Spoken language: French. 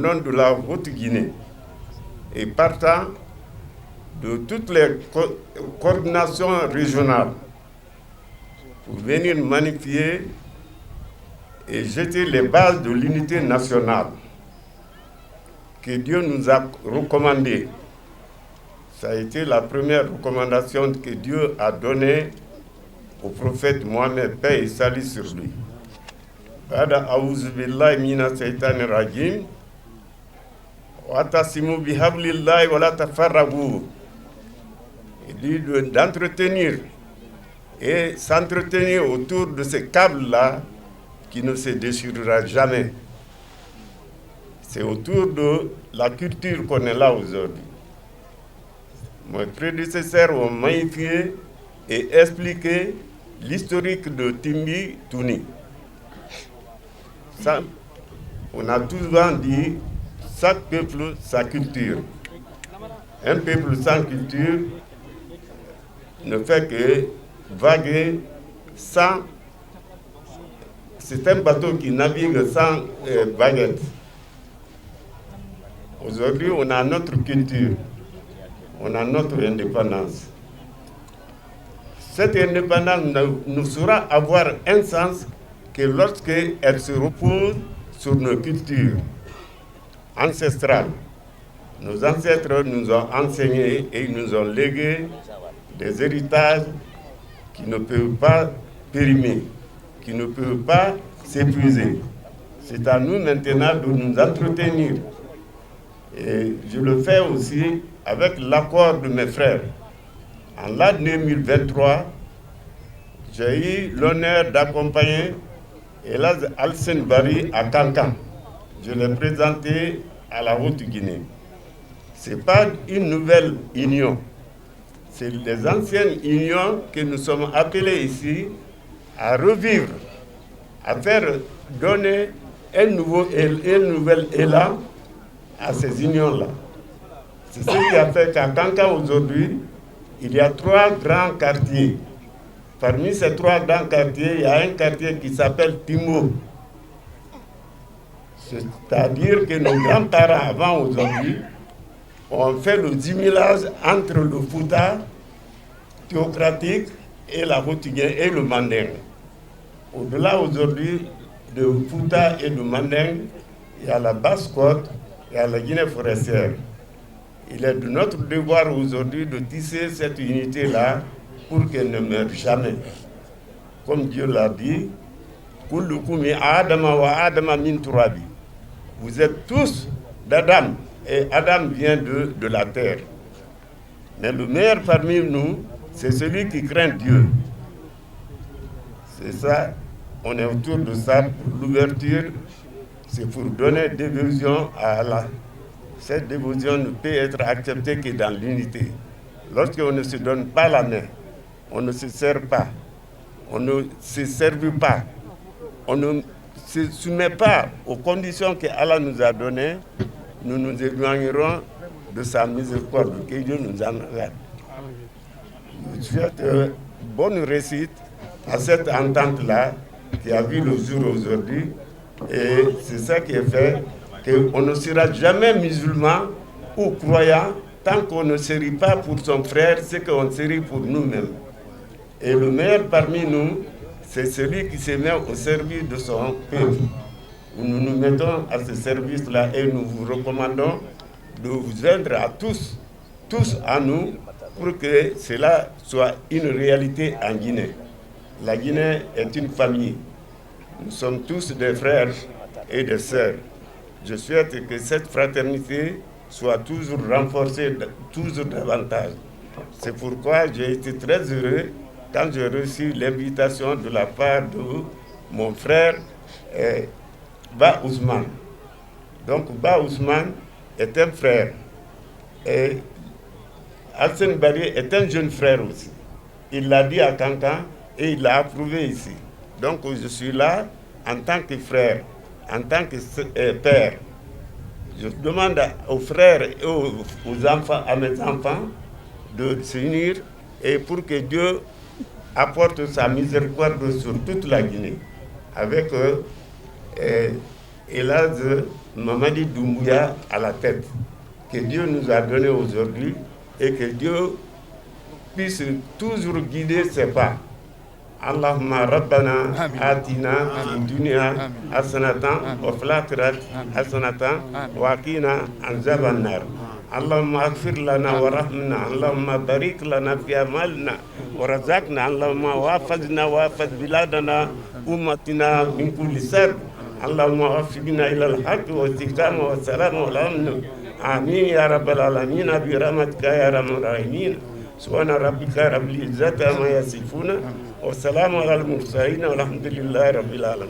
nom de la Haute-Guinée et partant de toutes les coordinations régionales pour venir magnifier et jeter les bases de l'unité nationale que Dieu nous a recommandée. Ça a été la première recommandation que Dieu a donnée au prophète Mohammed, paix et salut sur lui. Bada a'udhu billahi minash shaitanir rajim. Watasimu bihablillahi wa la tafarraqu. Il dit d'entretenir et s'entretenir autour de ces câbles-là qui ne se déchirera jamais. C'est autour de la culture qu'on est là aujourd'hui. Mes prédécesseurs ont magnifié et expliqué l'historique de Timbi Touni. Ça, on a souvent dit, chaque peuple, sa culture. Un peuple sans culture ne fait que vaguer sans... C'est un bateau qui navigue sans baguette. Aujourd'hui, on a notre culture, on a notre indépendance. Cette indépendance ne saura avoir un sens que lorsqu'elle se repose sur nos cultures ancestrales. Nos ancêtres nous ont enseigné et nous ont légué des héritages qui ne peuvent pas périmer, qui ne peuvent pas s'épuiser. C'est à nous maintenant de nous entretenir. Et je le fais aussi avec l'accord de mes frères. En l'an 2023, j'ai eu l'honneur d'accompagner Elhadj Alsen Bari à Kankan. Je l'ai présenté à la Haute-Guinée. Ce n'est pas une nouvelle union. C'est les anciennes unions que nous sommes appelés ici à revivre, à faire donner un nouvel élan à ces unions-là. C'est ce qui a fait qu'à Kankan aujourd'hui, il y a 3 grands quartiers. Parmi ces 3 grands quartiers, il y a un quartier qui s'appelle Timbo. C'est-à-dire que nos grands-parents avant aujourd'hui ont fait le jumelage entre le Fouta théocratique et la Haute-Guinée et le Manding. Au-delà aujourd'hui de Fouta et de Manding, il y a la Basse-Côte, il y a la Guinée forestière. Il est de notre devoir aujourd'hui de tisser cette unité-là pour qu'elle ne meure jamais. Comme Dieu l'a dit, Kullukum Adama wa Adama min turabi. Vous êtes tous d'Adam, et Adam vient de la terre. Mais le meilleur parmi nous, c'est celui qui craint Dieu. C'est ça, on est autour de ça pour l'ouverture, c'est pour donner dévotion à Allah. Cette dévotion ne peut être acceptée que dans l'unité. Lorsqu'on ne se donne pas la main, on ne se sert pas, on ne se serve pas, on ne se soumet pas aux conditions que Allah nous a données, nous nous éloignerons de sa miséricorde, que Dieu nous en garde. Je souhaite bonne réussite à cette entente-là qui a vu le jour aujourd'hui. Et c'est ça qui est fait qu'on ne sera jamais musulman ou croyant tant qu'on ne sérit pas pour son frère ce qu'on sérit pour nous-mêmes. Et le meilleur parmi nous, c'est celui qui se met au service de son peuple. Nous nous mettons à ce service-là et nous vous recommandons de vous joindre à tous à nous, pour que cela soit une réalité en Guinée. La Guinée est une famille. Nous sommes tous des frères et des sœurs. Je souhaite que cette fraternité soit toujours renforcée, toujours davantage. C'est pourquoi j'ai été très heureux quand j'ai reçu l'invitation de la part de mon frère Ba Ousmane. Donc Ba Ousmane est un frère. Et Alsen Bari est un jeune frère aussi. Il l'a dit à Kankan et il l'a approuvé ici. Donc je suis là en tant que frère, en tant que père. Je demande aux frères et aux enfants, à mes enfants, de s'unir et pour que Dieu apporte sa miséricorde sur toute la Guinée. Avec Elhadj Mamadi Doumbouya à la tête, que Dieu nous a donné aujourd'hui et que Dieu puisse toujours guider ses pas. Allahumma rabbana atina fid dunya hasanatan wa fil akhirati hasanatan wa qina azaban nar. Allahumma ighfir lana warhamna, Allahumma barik lana fi amalina warzaqna, Allahumma wafazna wafaz biladana ummatina min kulli shar. Allahumma waffiqna ila al-haqq wa istiqama wa salam wa al-amn. Amin ya rabbal alamin bi rahmatika ya arhamar rahimin. Subhana rabbika rabbil izzati amma yasifuna wa salamun alal mursalin walhamdulillahi rabbil alamin.